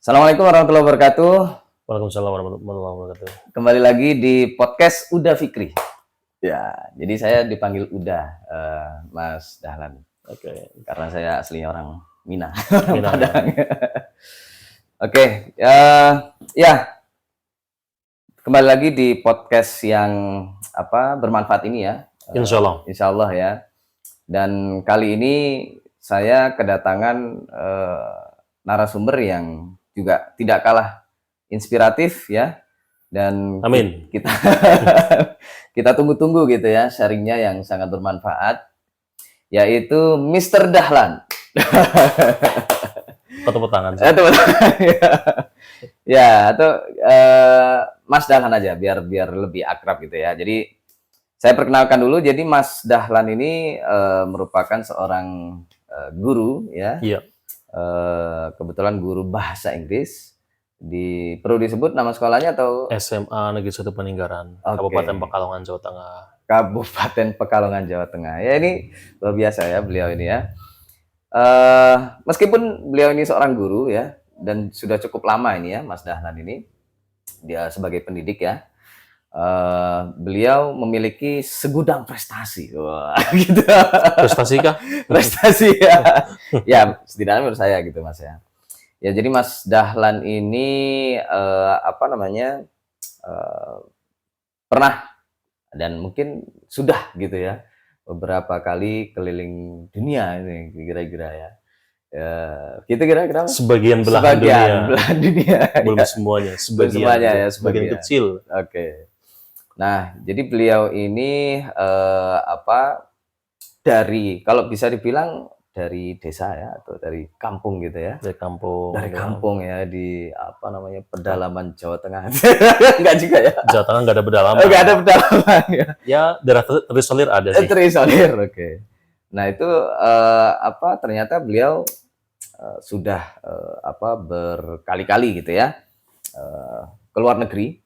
Assalamualaikum warahmatullahi wabarakatuh. Waalaikumsalam warahmatullahi wabarakatuh. Kembali lagi di podcast Uda Fikri. Ya, jadi saya dipanggil Uda, Mas Dahlan. Oke. Karena saya aslinya orang Mina, Minang, Padang. Oke, ya kembali lagi di podcast yang bermanfaat ini ya. Insya Allah. Insya Allah ya. Dan kali ini saya kedatangan narasumber yang juga tidak kalah inspiratif ya, dan Amin. kita tunggu-tunggu gitu ya sharingnya yang sangat bermanfaat, yaitu Mr. Dahlan. Tepuk tangan. Ya, atau Mas Dahlan aja biar lebih akrab gitu ya. Jadi saya perkenalkan dulu. Jadi Mas Dahlan ini merupakan seorang guru ya. Iya. Kebetulan guru bahasa Inggris. Perlu disebut nama sekolahnya atau? SMA Negeri 1 Peninggaran, Okay. Kabupaten Pekalongan, Jawa Tengah. Kabupaten Pekalongan, Jawa Tengah. Ya, ini luar biasa ya beliau ini ya. Meskipun beliau ini seorang guru ya, dan sudah cukup lama ini ya, Mas Dahlan ini, dia sebagai pendidik ya. Beliau memiliki segudang prestasi. Wah, gitu. Prestasi kah? Prestasi ya. Ya, setidaknya menurut saya gitu Mas ya. Ya, jadi Mas Dahlan ini pernah dan mungkin sudah gitu ya beberapa kali keliling dunia ini kira-kira ya. Ya, gitu kira-kira Mas? Sebagian belahan dunia. Belum Ya. semuanya, Semuanya ya, sebagian kecil. Oke. Nah, jadi beliau ini dari, kalau bisa dibilang dari desa ya, atau dari kampung gitu ya. Dari kampung. Dari kampung ya, di pedalaman Jawa Tengah. Enggak juga ya. Jawa Tengah nggak ada pedalaman. Enggak ada pedalaman ya. Ya, daerah terisolir ada sih. Terisolir, oke. Nah, itu ternyata beliau sudah berkali-kali gitu ya ke luar negeri.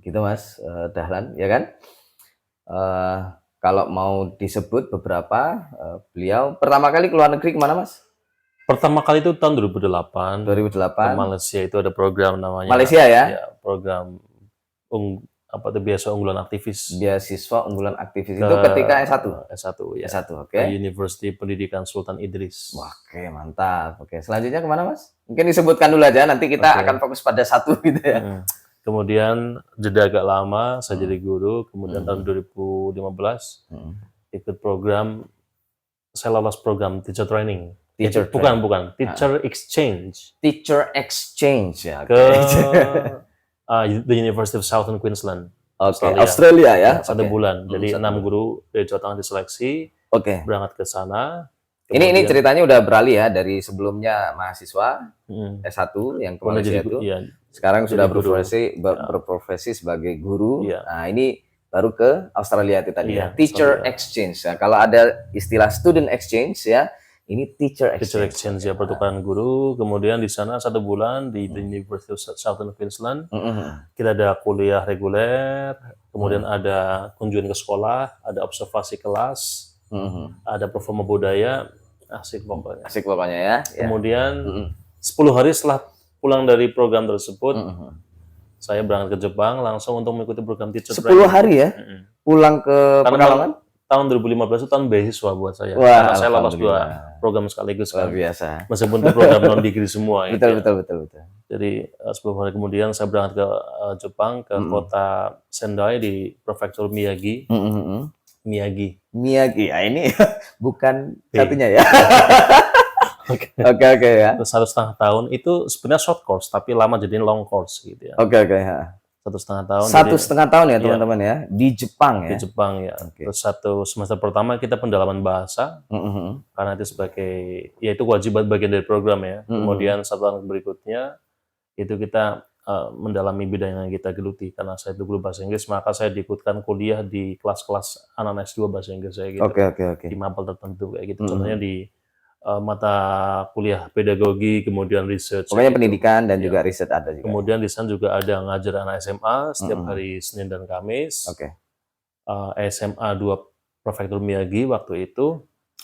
Gitu Mas Dahlan, ya kan? Kalau mau disebut beberapa, beliau pertama kali ke luar negeri kemana Mas? Pertama kali itu tahun 2008. 2008. Ke Malaysia, itu ada program namanya. Malaysia ya? Ya, program beasiswa unggulan aktivis. Beasiswa unggulan aktivis itu ketika S1. S1 ya. S1, oke. University Pendidikan Sultan Idris. Oke, mantap. Oke, selanjutnya kemana Mas? Mungkin disebutkan dulu aja, nanti kita akan fokus pada satu gitu ya. Kemudian jeda agak lama, saya jadi guru. Kemudian tahun 2015 ikut program, saya lolos program teacher training. Teacher exchange. Teacher exchange ya. Ke the University of Southern Queensland. Oke, Australia ya. 1 bulan. Jadi 6 guru dari Jawa Tengah diseleksi. Oke. Berangkat ke sana. Ini ceritanya udah beralih ya, dari sebelumnya mahasiswa S1 yang ke Malaysia itu. Iya, sekarang sudah berprofesi sebagai guru. Iya. Nah, ini baru ke Australia itu tadi ya. Teacher Australia. exchange. Nah, kalau ada istilah student exchange ya, ini teacher exchange. Teacher exchange ya, pertukaran guru. Kemudian di sana 1 bulan di the University of Southern Queensland. Kita ada kuliah reguler, kemudian ada kunjungan ke sekolah, ada observasi kelas, ada performa budaya. Asik pokoknya. Asik pokoknya ya. Kemudian 10 hari setelah pulang dari program tersebut, saya berangkat ke Jepang langsung untuk mengikuti program teacher 10 hari ya? Pulang ke Pekalongan? Tahun 2015 itu tahun beasiswa buat saya. Wah, karena saya lolos 2 program sekaligus. Luar biasa. Meskipun itu program non-degree semua. Betul. Jadi 10 hari kemudian saya berangkat ke Jepang, ke kota Sendai di prefektur Miyagi. Miyagi. Ya, ini bukan satunya ya. Oke ya. Terus 1,5 tahun itu sebenarnya short course, tapi lama jadi long course gitu ya. Oke. 1,5 tahun. 1,5 tahun ya teman-teman ya, di Jepang ya. Di Jepang ya. Terus 1 semester pertama kita pendalaman bahasa, karena itu sebagai, ya itu wajib bagian dari program ya. Kemudian 1 tahun berikutnya itu kita mendalami bidang yang kita geluti. Karena saya itu guru bahasa Inggris, maka saya diikutkan kuliah di kelas-kelas anak S2 bahasa Inggris saya gitu. Oke. Di mapel tertentu kayak gitu. Contohnya di mata kuliah pedagogi, kemudian research. Pokoknya pendidikan dan juga riset ada juga. Kemudian di sana juga ada ngajar anak SMA setiap hari Senin dan Kamis. Oke. SMA 2 Prefektur Miyagi waktu itu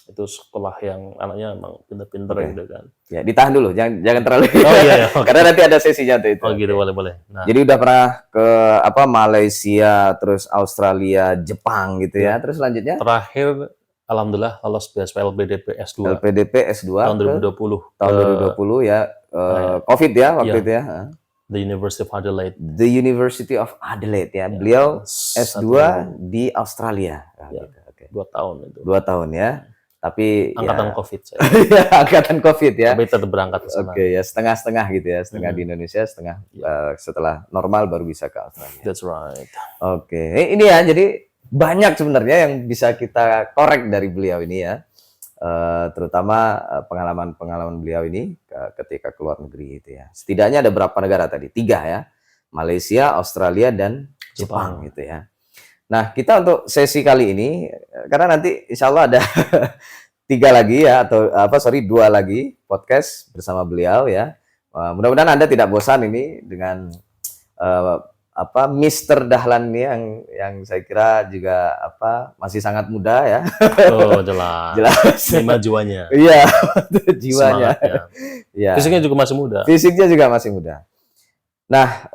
itu sekolah yang anaknya emang pinter-pinter Oke. gitu kan. Ya, ditahan dulu, jangan terlalu. Oh iya, iya. Karena nanti ada sesinya tuh itu. Oh gitu, Oke. boleh. Nah, Jadi udah pernah ke Malaysia, terus Australia, Jepang gitu ya. Terus selanjutnya terakhir alhamdulillah lolos beasiswa LPDP S2 LPDP S2 tahun ke 2020 tahun ke 2020 ya. COVID ya waktu iya. itu ya. The University of Adelaide. The University of Adelaide ya. Ya, Beliau S2 satu- di Australia. Nah, ya, gitu. Oke. 2 tahun itu. 2 tahun ya. Tapi Angkatan ya COVID saya. ya, angkatan COVID ya. Tapi tetap berangkat ke sana. Oke ya, setengah-setengah gitu ya. Setengah di Indonesia, setengah setelah normal baru bisa ke Australia. That's right. Oke, ini ya. Jadi banyak sebenarnya yang bisa kita korek dari beliau ini ya. Terutama pengalaman-pengalaman beliau ini ketika keluar negeri itu ya. Setidaknya ada berapa negara tadi? 3 ya. Malaysia, Australia, dan Jepang gitu ya. Nah, kita untuk sesi kali ini, karena nanti insya Allah ada 3 lagi ya, atau 2 lagi podcast bersama beliau ya. Mudah-mudahan Anda tidak bosan ini dengan Mr. Dahlan ini yang saya kira juga masih sangat muda ya. Oh, jelas. Jelas. Lima jiwanya. Iya, jiwanya. Semangatnya. Ya. Fisiknya juga masih muda. Fisiknya juga masih muda. Nah,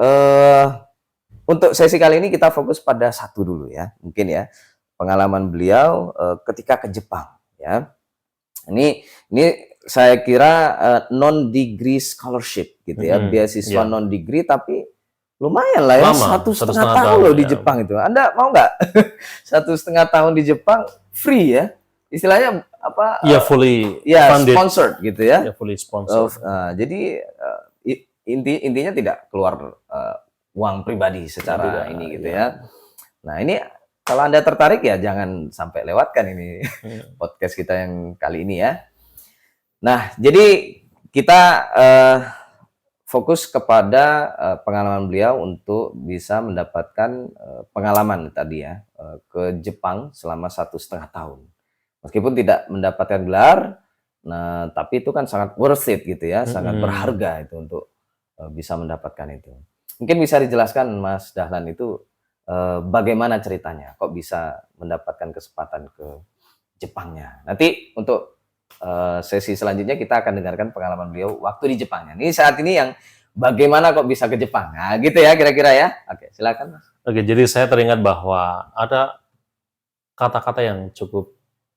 untuk sesi kali ini kita fokus pada satu dulu ya, mungkin ya, pengalaman beliau ketika ke Jepang ya. Ini saya kira non degree scholarship gitu ya, beasiswa non degree tapi lumayan lah ya, Lama, 1,5 tahun loh di Jepang itu. Anda mau nggak 1,5 tahun di Jepang free ya? Istilahnya apa? Ya fully funded. Sponsored gitu ya. Ya fully sponsored. Jadi intinya tidak keluar uang pribadi secara ini gitu ya. Nah ini kalau Anda tertarik ya jangan sampai lewatkan ini podcast kita yang kali ini ya. Nah jadi kita fokus kepada pengalaman beliau untuk bisa mendapatkan pengalaman tadi ya ke Jepang selama 1,5 tahun. Meskipun tidak mendapatkan gelar, nah tapi itu kan sangat worth it gitu ya, sangat berharga itu untuk bisa mendapatkan itu. Mungkin bisa dijelaskan Mas Dahlan itu bagaimana ceritanya, kok bisa mendapatkan kesempatan ke Jepangnya. Nanti untuk sesi selanjutnya kita akan dengarkan pengalaman beliau waktu di Jepangnya. Ini saat ini yang bagaimana kok bisa ke Jepang. Nah, gitu ya kira-kira ya. Oke, silakan Mas. Oke, jadi saya teringat bahwa ada kata-kata yang cukup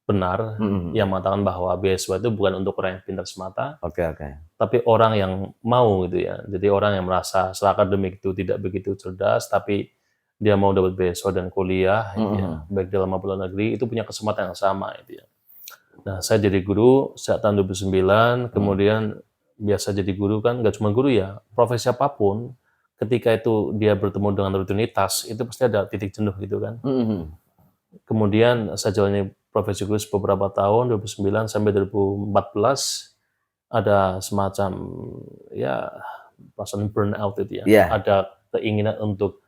benar yang mengatakan bahwa beasiswa itu bukan untuk orang yang pintar semata. Oke. Tapi orang yang mau gitu ya. Jadi orang yang merasa secara akademik itu tidak begitu cerdas, tapi dia mau dapat beasiswa dan kuliah, gitu ya, baik dalam maupun luar negeri, itu punya kesempatan yang sama gitu ya. Nah, saya jadi guru sejak tahun 2009, kemudian biasa jadi guru kan nggak cuma guru ya, profesi apapun, ketika itu dia bertemu dengan rutinitas, itu pasti ada titik jenuh gitu kan. Kemudian saya jalani profesi guru beberapa tahun, 2009 sampai 2014, ada semacam ya perasaan burnout itu ya. Ada keinginan untuk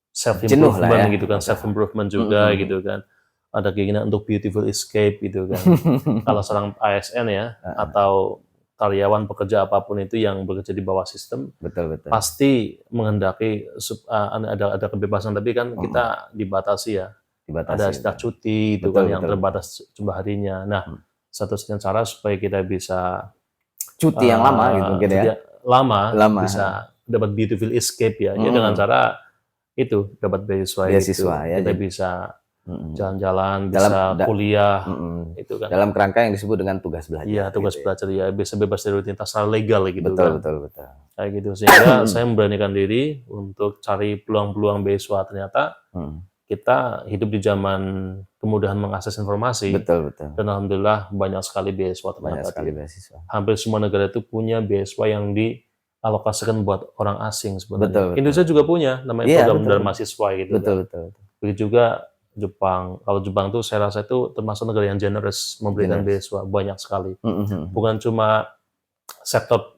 self improvement ya. gitu kan, self improvement juga gitu kan. Ada keinginan untuk beautiful escape gitu kan. Kalau seorang ASN ya atau karyawan pekerja apapun itu yang bekerja di bawah sistem, betul. pasti menghendaki ada kebebasan, tapi kan kita dibatasi ya. Ada istilah cuti itu kan yang terbatas jumlah harinya. Nah, satu-satunya cara supaya kita bisa cuti yang lama gitu mungkin ya. Lama bisa dapat beautiful escape ya. Ya dengan cara itu dapat beasiswa gitu. Ya, kita bisa jalan-jalan, bisa kuliah itu kan. Dalam kerangka yang disebut dengan tugas belajar. Iya, tugas belajar ya, bisa bebas dari rutinitas secara legal gitu kan. Betul. Kayak gitu sehingga saya memberanikan diri untuk cari peluang-peluang beasiswa. Ternyata kita hidup di zaman kemudahan mengakses informasi. Betul. Dan alhamdulillah banyak sekali beasiswa ternyata. Beasiswa. Hampir semua negara itu punya beasiswa yang dialokasikan buat orang asing sebenarnya. Betul. Indonesia juga punya namanya program Dharma Mahasiswa gitu. Betul. Begitu juga Jepang. Kalau Jepang tuh saya rasa itu termasuk negara yang generous memberikan beasiswa banyak sekali. Bukan cuma sektor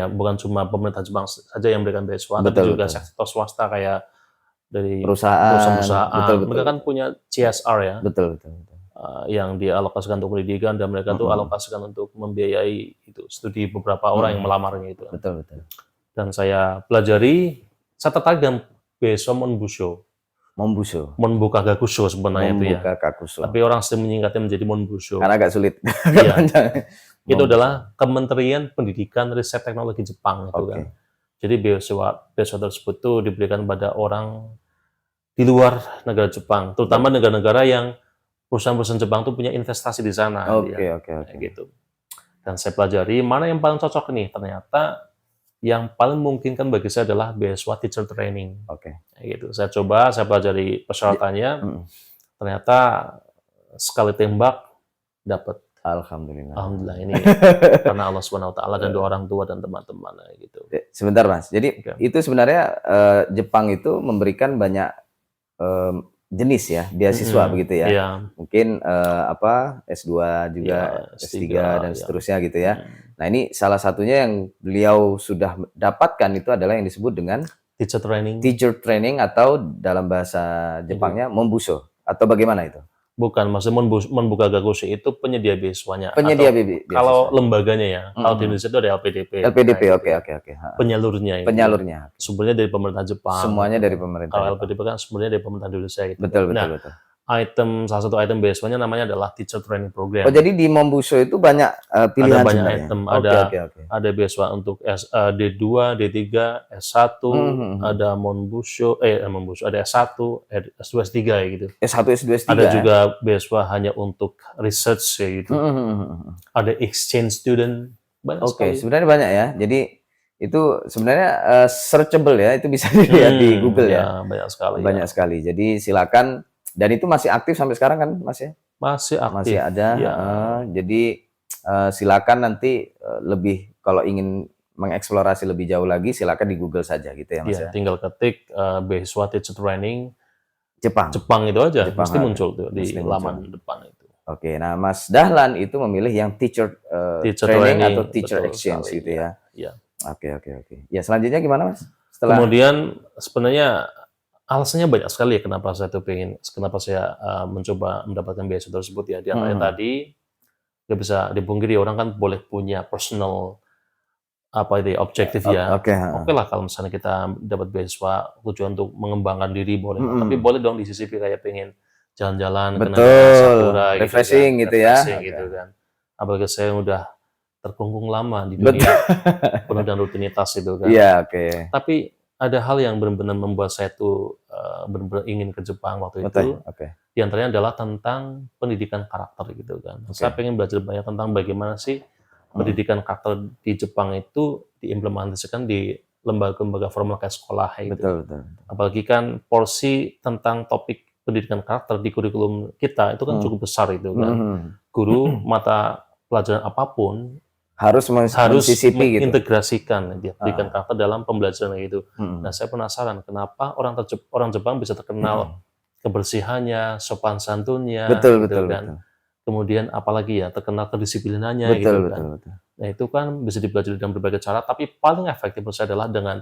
bukan cuma pemerintah Jepang saja yang memberikan beasiswa, tapi juga sektor swasta kayak dari perusahaan. Mereka kan punya CSR ya. Betul. Yang dialokasikan untuk pendidikan dan mereka tuh alokasikan untuk membiayai itu studi beberapa orang yang melamarnya itu. Betul. Dan saya pelajari, saya tertarik dengan beasiswa Monbusho. Monbusho. Monbuka Gakusho sebenarnya itu ya. Monbuka Gakusho. Tapi orang sering menyingkatnya menjadi Monbusho. Karena agak sulit. Iya. Itu Monbusho. adalah Kementerian Pendidikan Riset Teknologi Jepang itu kan. Jadi beasiswa tersebut tuh diberikan pada orang di luar negara Jepang, terutama negara-negara yang perusahaan-perusahaan Jepang tuh punya investasi di sana. Oke. Gitu. Dan saya pelajari mana yang paling cocok nih. Ternyata yang paling memungkinkan bagi saya adalah beasiswa teacher training. Oke. Gitu. Saya pelajari persyaratannya. Ternyata sekali tembak dapat. Alhamdulillah ini karena Allah Subhanahu wa taala dan doa orang tua dan teman-teman gitu. Sebentar Mas. Jadi itu sebenarnya Jepang itu memberikan banyak jenis ya beasiswa begitu ya. Iya. Mungkin S2 juga, S3 dan seterusnya gitu ya. Nah, ini salah satunya yang beliau sudah dapatkan itu adalah yang disebut dengan teacher training atau dalam bahasa Jepangnya Monbusho atau bagaimana itu? Bukan, maksudnya Monbuka Gakusho itu penyedia beasiswanya. Penyedia beasiswa. Kalau lembaganya ya, kalau di Indonesia itu ada LPDP. LPDP, oke. Penyalurnya. Penyalurnya. Sumbernya dari pemerintah Jepang. Semuanya dari pemerintah. Kalau LPDP kan sumbernya dari pemerintah Indonesia. Gitu. Betul. Salah satu item beasiswanya namanya adalah teacher training program. Oh, jadi di Monbusho itu banyak pilihan ada banyak sebenarnya. item, Okay. Ada beasiswa untuk D2, D3, S1, ada Monbusho, ada S1, S2, S3 gitu. S1, S2, S3. Ada juga beasiswa hanya untuk research ya gitu. Ada exchange student. Oke, sebenarnya banyak ya. Jadi itu sebenarnya searchable ya, itu bisa dilihat di Google ya. Banyak sekali. Jadi silakan. Dan itu masih aktif sampai sekarang kan, Mas ya? Masih aktif. Masih ada. Ya. Jadi silakan nanti lebih kalau ingin mengeksplorasi lebih jauh lagi, silakan di Google saja gitu ya, Mas ya. Tinggal ketik beasiswa teacher training Jepang itu aja, Jepang pasti muncul tuh di laman depan itu. Oke, nah Mas Dahlan itu memilih yang teacher training atau teacher exchange gitu ya. Iya. Oke. Ya selanjutnya gimana Mas? Kemudian sebenarnya alasannya banyak sekali ya kenapa saya mencoba mendapatkan beasiswa tersebut ya. Di antaranya tadi nggak bisa dipungkiri orang kan boleh punya personal objektif ya. Oke lah kalau misalnya kita dapat beasiswa tujuan untuk mengembangkan diri boleh, tapi boleh dong disisipi kayak pengen jalan-jalan ke Sakura refreshing gitu ya. Gitu kan. Apalagi saya udah terkungkung lama di dunia penuh dengan rutinitas itu kan. Iya, oke. Tapi ada hal yang benar-benar membuat saya tuh benar-benar ingin ke Jepang waktu itu. Di antaranya adalah tentang pendidikan karakter gitu kan. Saya pengen belajar banyak tentang bagaimana sih pendidikan karakter di Jepang itu diimplementasikan di lembaga-lembaga formal kayak sekolah gitu. Betul. Apalagi kan porsi tentang topik pendidikan karakter di kurikulum kita itu kan cukup besar itu kan. Guru mata pelajaran apapun harus mengintegrasikan pendidikan karakter dalam pembelajaran itu. Nah, saya penasaran kenapa orang Jepang bisa terkenal kebersihannya, sopan santunnya, betul. Kemudian apalagi ya terkenal kedisiplinannya gitu kan. Nah, itu kan bisa dipelajari dengan berbagai cara, tapi paling efektif menurut saya adalah dengan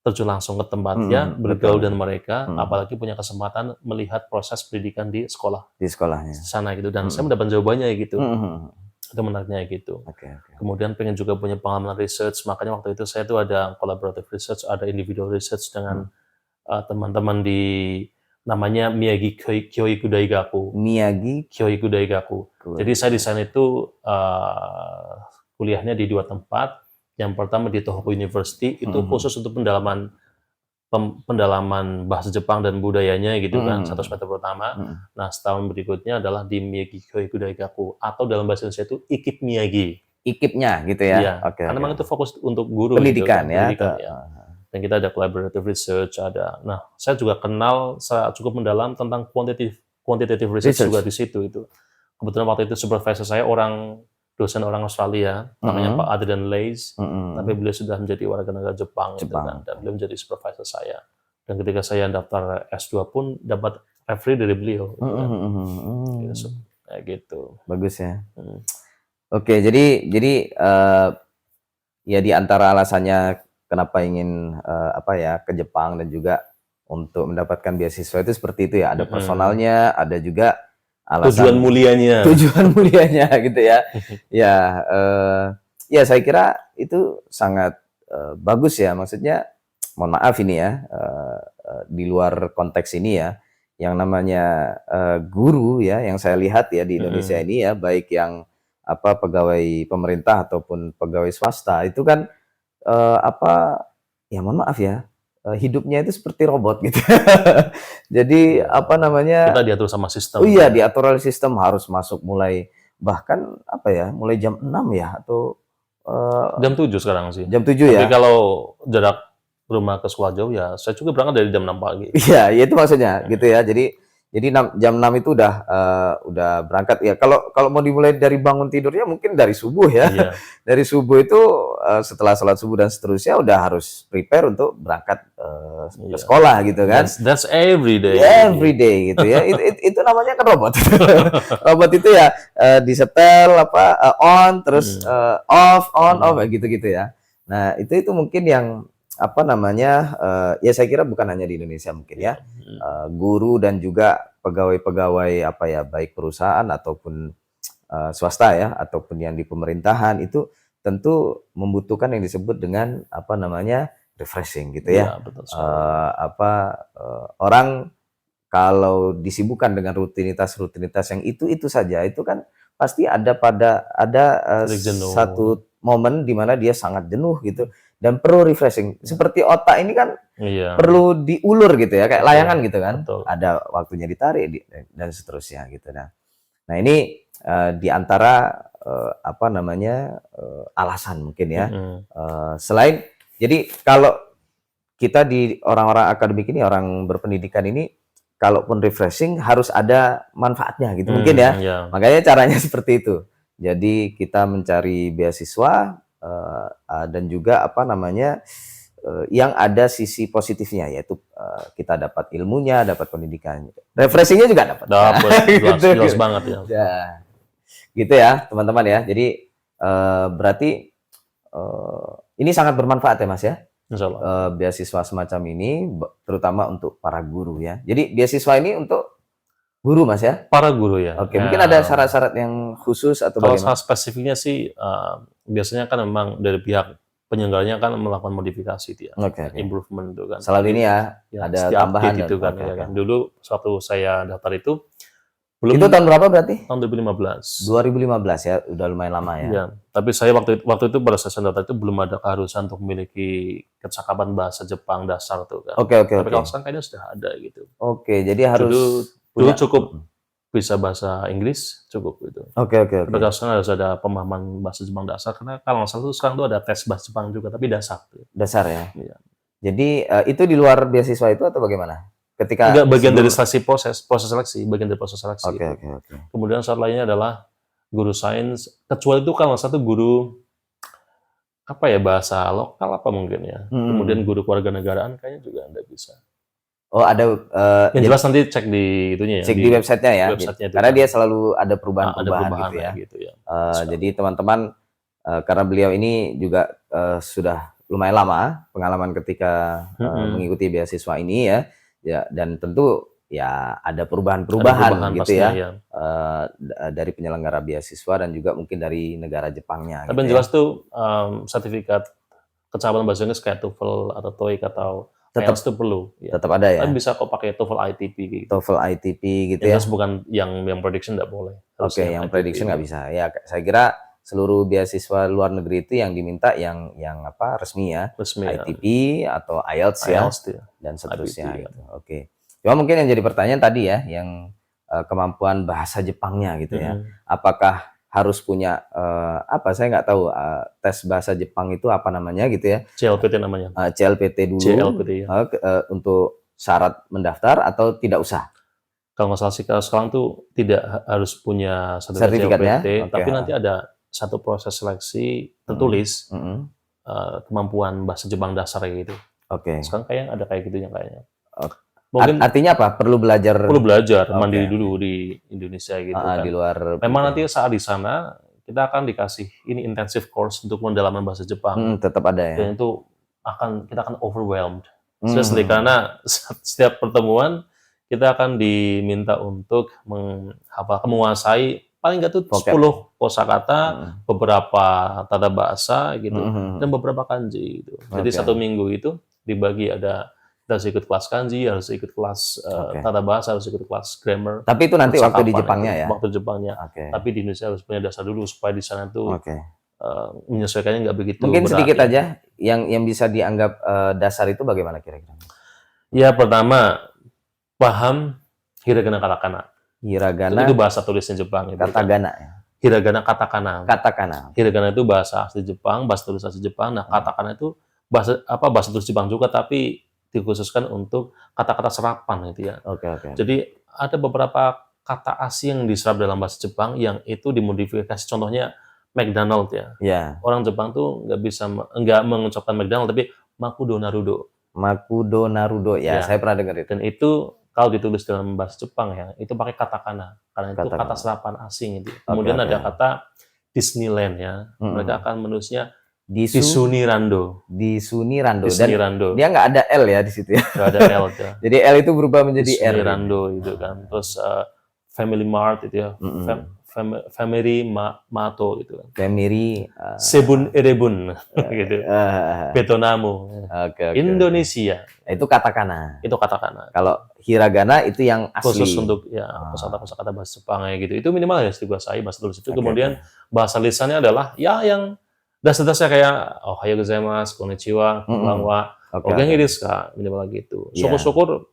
terjun langsung ke tempatnya, bergaul dengan mereka, apalagi punya kesempatan melihat proses pendidikan di sekolahnya sana gitu. Dan saya mendapat jawabannya gitu. Itu menariknya gitu. Kemudian pengen juga punya pengalaman research, makanya waktu itu saya tuh ada collaborative research, ada individual research dengan teman-teman di namanya Miyagi Kyoiku Daigaku. Jadi saya di sana itu kuliahnya di 2 tempat. Yang pertama di Tohoku University itu khusus untuk pendalaman bahasa Jepang dan budayanya gitu kan, 1 semester pertama. Nah, setahun berikutnya adalah di Miyagi Kyoiku Daigaku atau dalam bahasa Indonesia itu IKIP Miyagi. IKIP-nya gitu ya. Iya. Karena memang itu fokus untuk guru pendidikan gitu, kan? Pendidikan ya. Dan kita ada collaborative research ada. Nah, saya juga kenal cukup mendalam tentang quantitative research juga di situ itu. Kebetulan waktu itu supervisor saya dosen orang Australia, namanya Pak Adrian Leys, tapi beliau sudah menjadi warga negara Jepang. Gitu kan, dan beliau menjadi supervisor saya. Dan ketika saya daftar S2 pun dapat referee dari beliau. Gitu, kayak gitu. Bagus ya. Oke, jadi ya di antara alasannya kenapa ingin ke Jepang dan juga untuk mendapatkan beasiswa itu seperti itu ya. Ada personalnya, ada juga alasan tujuan mulianya gitu ya. Ya saya kira itu sangat bagus ya, maksudnya mohon maaf ini ya, di luar konteks ini ya, yang namanya guru ya, yang saya lihat ya di Indonesia ini ya, baik yang pegawai pemerintah ataupun pegawai swasta itu kan ya mohon maaf ya, hidupnya itu seperti robot gitu. Jadi Kita diatur sama sistem. oh iya, diatur oleh sistem, harus masuk mulai bahkan mulai jam 6 ya atau Jam 7 sekarang sih. jam 7 Tapi ya. kalau jarak rumah ke sekolah jauh ya, saya juga berangkat dari jam 6 pagi. Iya, ya itu maksudnya gitu ya. Jadi jam 6 itu udah berangkat ya. Kalau mau dimulai dari bangun tidurnya mungkin dari subuh ya. Iya. Dari subuh itu setelah sholat subuh dan seterusnya udah harus prepare untuk berangkat ke Iya. sekolah gitu kan. That's every day. Every day gitu ya. Itu namanya kan robot. Robot itu ya disetel on terus off gitu-gitu ya. Nah, itu mungkin yang ya saya kira bukan hanya di Indonesia mungkin ya. Guru dan juga pegawai-pegawai baik perusahaan ataupun swasta ya ataupun yang di pemerintahan itu tentu membutuhkan yang disebut dengan refreshing gitu ya. Iya, betul sekali. Orang kalau disibukkan dengan rutinitas yang itu saja, itu kan pasti ada Titik jenuh. satu momen di mana dia sangat jenuh gitu dan perlu refreshing. Seperti otak ini kan Iya. perlu diulur gitu ya, kayak layangan gitu kan. Betul. Ada waktunya ditarik dan seterusnya gitu. Nah ini di antara alasan mungkin ya. Selain jadi kalau kita di orang-orang akademik ini, orang berpendidikan ini, kalaupun refreshing harus ada manfaatnya gitu mungkin ya. Iya. Makanya caranya seperti itu. Jadi kita mencari beasiswa dan juga yang ada sisi positifnya, yaitu kita dapat ilmunya, dapat pendidikannya, refreshingnya juga dapat. Jelas banget ya. Ya, gitu ya teman-teman ya. Jadi berarti ini sangat bermanfaat ya Mas ya. Insya Allah. Beasiswa semacam ini terutama untuk para guru ya. Jadi beasiswa ini untuk guru Mas ya? Para guru ya. Oke, mungkin ada syarat-syarat yang khusus atau Kalau bagaimana? syarat spesifiknya sih biasanya kan memang dari pihak penyelenggaranya kan melakukan modifikasi dia, Oke. improvement itu kan. Selalu ini ya, ada setiap tambahan update itu kan. oke, Ya oke. kan. Dulu suatu saya daftar itu Itu tahun berapa berarti? tahun 2015. 2015 ya, udah lumayan lama ya. Ya, tapi saya waktu itu pada saya daftar itu belum ada keharusan untuk memiliki kecakapan bahasa Jepang dasar tuh kan. Oke. Tapi kalau sekarang kayaknya sudah ada gitu. Oke, jadi harus Dulu cukup bisa bahasa Inggris cukup gitu. Oke. Tapi kalau sekarang harus ada pemahaman bahasa Jepang dasar karena kalau nggak salah tuh sekarang tuh ada tes bahasa Jepang juga tapi dasar tuh. Dasar ya. Iya. Jadi itu di luar beasiswa itu atau bagaimana? Ketika Enggak, bagian dari proses seleksi, bagian dari proses seleksi. Oke. Kemudian satu lainnya adalah guru sains, kecuali itu kalau satu guru bahasa lokal mungkin ya. Kemudian guru kewarganegaraan kayaknya juga Anda bisa. Oh, ada Yang jelas nanti cek di itunya ya. cek di website-nya ya. Website-nya itu Karena kan. dia selalu ada perubahan-perubahan gitu ya. gitu ya. Jadi teman-teman karena beliau ini juga sudah lumayan lama pengalaman ketika mengikuti beasiswa ini ya dan tentu ya ada perubahan-perubahan gitu pastinya, ya. Dari penyelenggara beasiswa dan juga mungkin dari negara Jepangnya. Tapi yang jelas tuh sertifikat kecakapan bahasa Inggris kayak TOEFL atau TOEIC atau IELTS itu perlu. Ya. Tetap ada ya. Tapi bisa kok pakai TOEFL ITP gitu. TOEFL ITP gitu ya. ya. Bukan yang prediction nggak boleh. Oke, yang prediction nggak bisa. Ya, saya kira seluruh beasiswa luar negeri itu yang diminta yang resmi ya. ITP atau IELTS ya. Dan seterusnya gitu. Oke. Cuma mungkin yang jadi pertanyaan tadi ya, yang kemampuan bahasa Jepangnya gitu ya. Apakah harus punya saya nggak tahu tes bahasa Jepang itu apa namanya gitu ya. CLPT namanya. CLPT dulu. CLPT ya. Untuk syarat mendaftar atau tidak usah? Kalau nggak salah sih kalau sekarang tuh tidak harus punya sertifikatnya, CLPT, tapi nanti ada satu proses seleksi tertulis kemampuan bahasa Jepang dasar gitu. Oke. Sekarang ada kayak gitunya kayaknya. Mungkin artinya apa? Perlu belajar mandiri dulu di Indonesia gitu kan. Di luar. Memang nanti saat di sana kita akan dikasih ini intensive course untuk pendalaman bahasa Jepang. Tetap ada ya. Dan itu kita akan overwhelmed. Seriously, karena setiap pertemuan kita akan diminta untuk menguasai paling nggak tuh 10 kosakata, beberapa tata bahasa gitu, dan beberapa kanji gitu. Jadi 1 minggu itu dibagi, ada kita harus ikut kelas kanji, harus ikut kelas Oke. tata bahasa, harus ikut kelas grammar. Tapi itu nanti waktu di percakapan Jepangnya itu, ya. Waktu Jepangnya. Oke. Tapi di Indonesia harus punya dasar dulu supaya di sana tuh Oke. menyesuaikannya nggak begitu Mungkin berat, sedikit ya. aja yang bisa dianggap dasar itu bagaimana kira-kira? Ya, pertama paham hiragana katakana. Hiragana, Itu bahasa tulisnya Jepang itu. katagana ya. Hiragana katakana. Katakana. Hiragana itu bahasa asli Jepang, bahasa tulis asli Jepang. Nah, katakana itu bahasa tulis Jepang juga, tapi dikhususkan untuk kata-kata serapan gitu ya. Oke. Jadi ada beberapa kata asing yang diserap dalam bahasa Jepang yang itu dimodifikasi. Contohnya McDonald ya. Ya. Orang Jepang tuh nggak mengucapkan McDonald, tapi Makudo Naruto. Makudo Naruto ya, Ya. saya pernah dengar itu. Dan itu kalau ditulis dalam bahasa Jepang ya, itu pakai katakana. Karena itu Katakana. kata serapan asing itu. Kemudian Oke. ada kata Disneyland ya. Mereka akan menulisnya Disu Disunirando. Disunirando. Dan Disunirando. dia nggak ada L ya di situ ya. Nggak ada L ya. Jadi L itu berubah menjadi R. Disunirando itu kan. Terus Family Mart itu ya. Family Mato itu kan. Family. Sebun Erebun gitu. Betonamo. Oke. Indonesia. Itu katakana. Itu katakana. Kalau hiragana itu yang asli. Khusus untuk ya kosakata bahasa Jepang ya gitu. Itu minimal harus dikuasai bahasa tulis itu. Kemudian bahasa lisannya adalah ya yang dasar-dasar kayak ohayo gozaimasu, konnichiwa, konbanwa, ogenki desu ka, minimal gitu. Syukur-syukur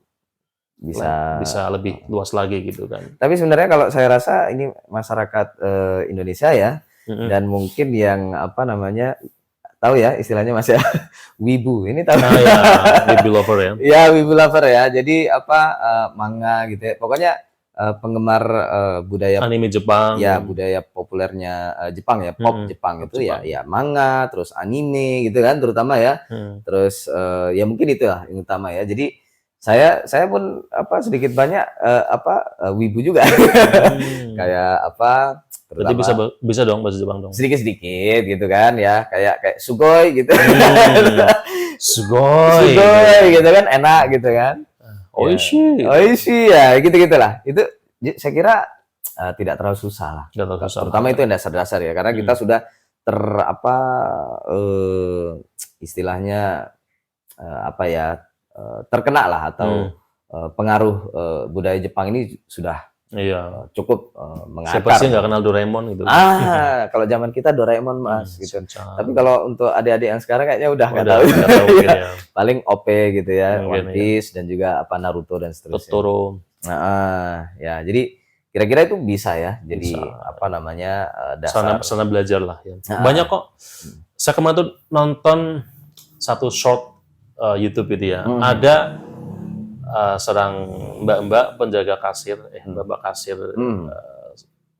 bisa lebih luas lagi gitu kan. Tapi sebenarnya kalau saya rasa ini masyarakat Indonesia ya, dan mungkin yang apa namanya, tahu ya istilahnya Mas ya, wibu. Ini tahu. Nah, ya, wibu lover ya. Ya, wibu lover ya. Jadi apa manga gitu ya. Pokoknya penggemar budaya anime Jepang. Ya, budaya populernya Jepang ya, pop Jepang itu Jepang. ya manga, terus anime gitu kan terutama ya. Terus ya mungkin itu lah yang utama ya. Jadi saya pun apa sedikit banyak wibu juga. Kayak apa Berarti bisa dong bahasa Jepang dong. Sedikit-sedikit gitu kan ya, kayak sugoi gitu. Sugoi gitu kan, enak gitu kan. Oishi ya, gitu-gitulah. Itu saya kira tidak terlalu susah lah. Terutama itu yang dasar-dasar ya, karena kita sudah istilahnya terkena lah atau pengaruh budaya Jepang ini sudah cukup mengakar. Siapa sih nggak kenal Doraemon gitu? Kalau zaman kita Doraemon Mas gitu. Tapi kalau untuk adik-adik yang sekarang kayaknya udah nggak tahu. Ya. Paling OP gitu ya, One Piece dan juga Naruto dan seterusnya. Totoro. Ya jadi kira-kira itu bisa ya. Jadi apa namanya dasar. Sana belajar lah. Ya. Banyak kok. Saya kemarin tuh nonton satu short YouTube itu ya. Ada seorang mbak-mbak penjaga kasir, mbak-mbak kasir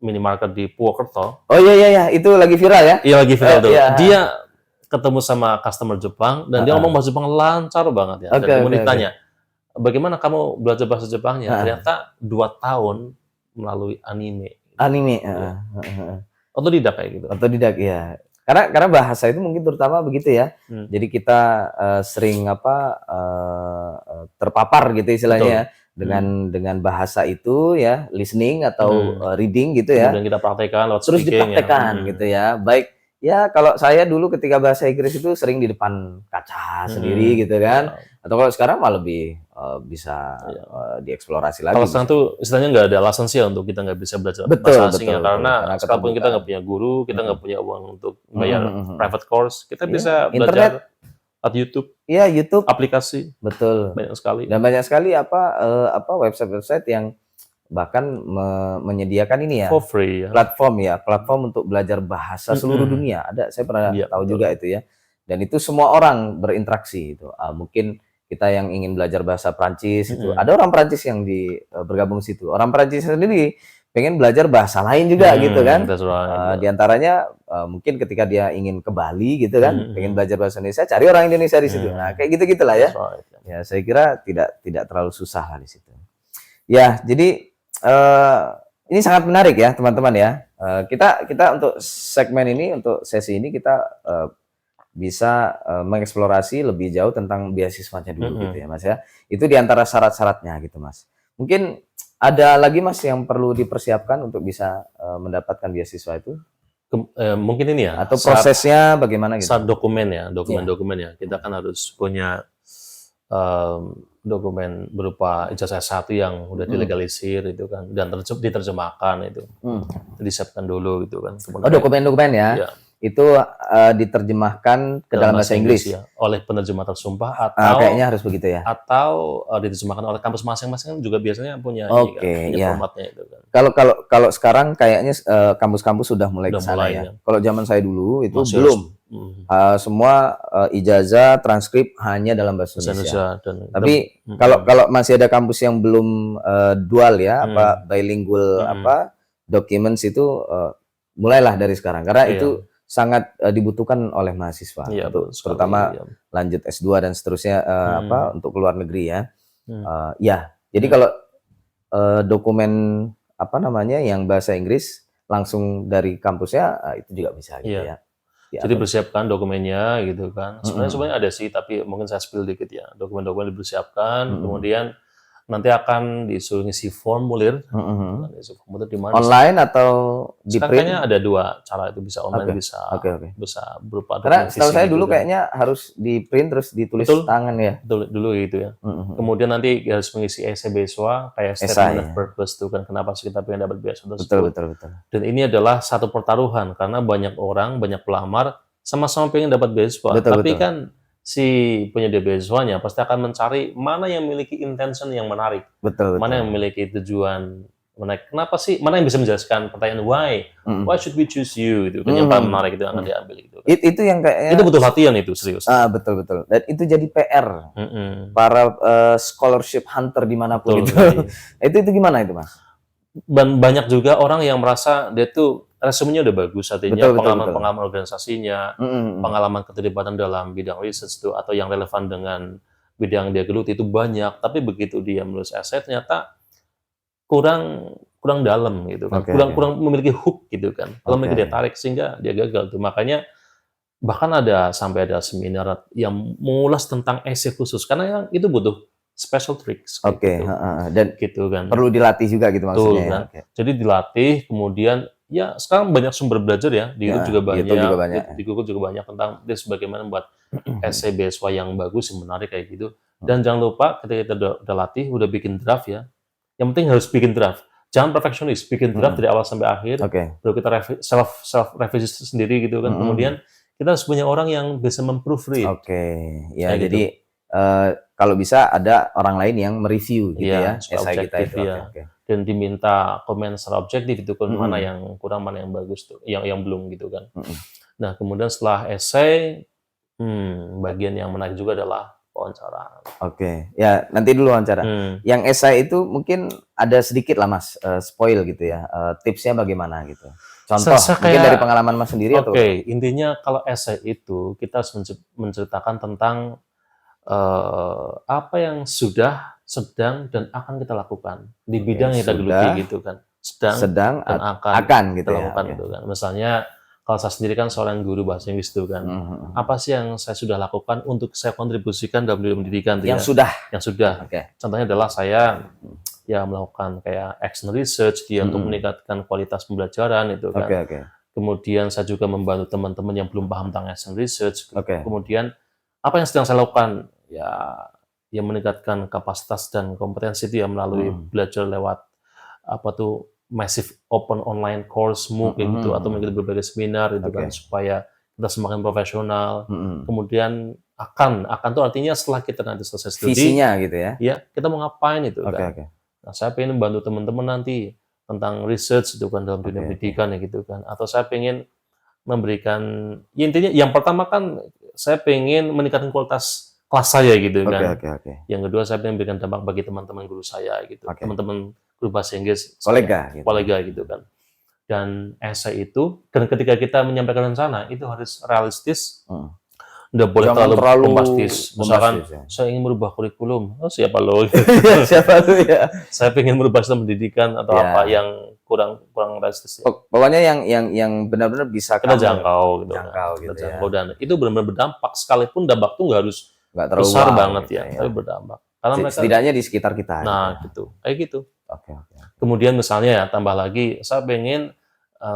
minimarket di Purwokerto. Oh iya, itu lagi viral ya? Iya lagi viral tuh. Dia ketemu sama customer Jepang dan dia ngomong bahasa Jepang lancar banget ya. Dan kemudian ditanya, bagaimana kamu belajar bahasa Jepangnya? Ternyata 2 tahun melalui anime. Otodidak kayak gitu. Otodidak ya. Karena bahasa itu mungkin terutama begitu ya. Jadi kita sering terpapar gitu istilahnya dengan bahasa itu ya, listening atau reading gitu ya. Dan kita praktekkan lewat terus dipraktekkan gitu ya. Baik ya, kalau saya dulu ketika bahasa Inggris itu sering di depan kaca sendiri gitu kan. Atau kalau sekarang malah lebih bisa dieksplorasi lagi. Kalau sekarang tuh istilahnya nggak ada lisensi ya untuk kita nggak bisa belajar bahasa asing ya, karena sekalipun kita nggak punya guru, kita nggak punya uang untuk bayar private course, kita bisa belajar lewat YouTube. Iya, YouTube, aplikasi. Betul. Banyak sekali. Dan banyak sekali website-website yang bahkan menyediakan ini ya, for free ya. Platform untuk belajar bahasa seluruh dunia. Ada, saya pernah tahu juga itu ya. Dan itu semua orang berinteraksi itu. Mungkin kita yang ingin belajar bahasa Prancis itu, ada orang Prancis yang bergabung situ. Orang Prancis sendiri pengen belajar bahasa lain juga gitu kan. Right. Di antaranya mungkin ketika dia ingin ke Bali gitu kan, pengen belajar bahasa Indonesia, cari orang Indonesia di situ. Nah, kayak gitu-gitulah ya. Right. Ya, saya kira tidak terlalu susah lah di situ. Ya, jadi ini sangat menarik ya, teman-teman ya. Kita untuk segmen ini, untuk sesi ini kita bisa mengeksplorasi lebih jauh tentang beasiswanya dulu gitu ya Mas ya. Itu diantara syarat-syaratnya gitu Mas. Mungkin ada lagi Mas yang perlu dipersiapkan untuk bisa mendapatkan beasiswa itu? Mungkin ini ya. Atau prosesnya bagaimana gitu? Saat dokumen ya. Kita kan harus punya dokumen berupa ijazah S1 yang udah dilegalisir itu kan, dan diterjemahkan itu. Disiapkan dulu gitu kan. Oh, dokumen-dokumen ya. Ya. Itu diterjemahkan ke dalam bahasa Inggris ya, oleh penerjemah tersumpah atau kayaknya harus begitu ya. Atau diterjemahkan oleh kampus masing-masing juga biasanya punya punya formatnya itu kan. Kalau sekarang kayaknya kampus-kampus sudah mulai ke sana ya. Kalau zaman saya dulu itu masih belum. Semua ijazah, transkrip hanya dalam bahasa Indonesia. Tapi kalau masih ada kampus yang belum dual ya, bilingual documents itu mulailah dari sekarang karena itu sangat dibutuhkan oleh mahasiswa, terutama lanjut S2 dan seterusnya untuk keluar negeri ya. Jadi kalau dokumen yang bahasa Inggris langsung dari kampusnya itu juga bisa gitu ya. Jadi persiapkan dokumennya gitu kan. Sebenarnya ada sih, tapi mungkin saya spill dikit ya. Dokumen-dokumen dipersiapkan, kemudian nanti akan disuruh ngisi formulir. Di mana? Online atau di print? Kayaknya ada dua cara itu, bisa online, bisa berupa. Karena setahu saya dulu kayaknya harus di print terus ditulis tangan ya. Dulu gitu ya. Kemudian nanti harus mengisi essay beasiswa, kayak statement of purpose tuh kan, kenapa sih kita pengen dapat beasiswa tersebut. Betul. Dan ini adalah satu pertaruhan karena banyak orang, banyak pelamar sama-sama pengen dapat beasiswa. Tapi kan si penyedia beasiswanya pasti akan mencari mana yang memiliki intention yang menarik, mana yang memiliki tujuan menarik. Kenapa sih? Mana yang bisa menjelaskan pertanyaan why should we choose you itu kan yang paling menarik itu yang akan diambil gitu. Itu yang kayaknya itu butuh latihan itu serius. Betul. Dan itu jadi PR para scholarship hunter dimanapun itu. Itu gimana itu Mas? Banyak juga orang yang merasa dia tuh resumenya udah bagus, artinya pengalaman organisasinya, pengalaman keterlibatan dalam bidang research itu atau yang relevan dengan bidang dia geluti itu banyak, tapi begitu dia menulis essay ternyata kurang dalam gitu kan, kurang memiliki hook gitu kan, kalau memiliki dia tarik sehingga dia gagal tuh. Makanya bahkan sampai ada seminar yang mengulas tentang essay khusus karena yang itu butuh special tricks. Dan gitu kan. Perlu dilatih juga gitu maksudnya. Kan? Jadi dilatih, kemudian ya sekarang banyak sumber belajar ya, di YouTube juga banyak, di Google juga banyak tentang bagaimana membuat essay beasiswa yang bagus, yang menarik kayak gitu. Dan jangan lupa ketika kita udah latih, udah bikin draft ya, yang penting harus bikin draft. Jangan perfeksionis, bikin draft dari awal sampai akhir, baru kita self revisi sendiri gitu kan. Kemudian kita harus punya orang yang bisa memproofread. Jadi kalau bisa ada orang lain yang mereview gitu ya essay kita itu. Dan diminta komen secara objektif itu kan, mana yang kurang, mana yang bagus tuh, yang belum gitu kan. Nah kemudian setelah essay, bagian yang menarik juga adalah wawancara. Ya nanti dulu wawancara. Yang essay itu mungkin ada sedikit lah Mas spoil gitu ya, tipsnya bagaimana gitu. Contoh mungkin dari pengalaman Mas sendiri atau? Intinya kalau essay itu kita harus menceritakan tentang apa yang sudah, sedang, dan akan kita lakukan di bidang yang kita geluti gitu kan. Sedang dan akan gitu kita lakukan gitu kan. Misalnya kalau saya sendiri kan seorang guru bahasa Inggris itu kan. Apa sih yang saya sudah lakukan untuk saya kontribusikan dalam dunia pendidikan? Yang sudah. Contohnya adalah saya melakukan kayak action research untuk meningkatkan kualitas pembelajaran itu kan. Kemudian saya juga membantu teman-teman yang belum paham tentang action research. Kemudian apa yang sedang saya lakukan? Ya meningkatkan kapasitas dan kompetensi dia melalui belajar lewat massive open online course MOOC gitu, atau mengikuti berbagai seminar itu kan, supaya kita semakin profesional. Kemudian akan tuh artinya setelah kita nanti selesai studi, visinya gitu ya. Ya, kita mau ngapain itu kan. Nah, saya pengen membantu teman-teman nanti tentang research itu kan dalam dunia pendidikan ya gitu kan. Atau saya pengen memberikan, ya intinya yang pertama kan saya pengen meningkatkan kualitas kelas saya gitu kan. Yang kedua saya pengen memberikan dampak bagi teman-teman guru saya gitu. Teman-teman guru bahasa Inggris, kolega gitu kan. Dan essay itu, dan ketika kita menyampaikan rencana itu harus realistis. Nggak boleh terlalu bombastis. Misalkan saya ingin merubah kurikulum. Siapa lo? Siapa tuh ya? Saya pengen merubah sistem pendidikan atau apa yang kurang realistis. Pokoknya yang benar-benar bisa kita jangkau gitu. Dan itu benar-benar berdampak, sekalipun dampak itu nggak harus besar banget ya, tapi berdampak. Karena mereka setidaknya di sekitar kita. Nah, gitu. Kayak gitu. Kemudian misalnya ya, tambah lagi, saya pengen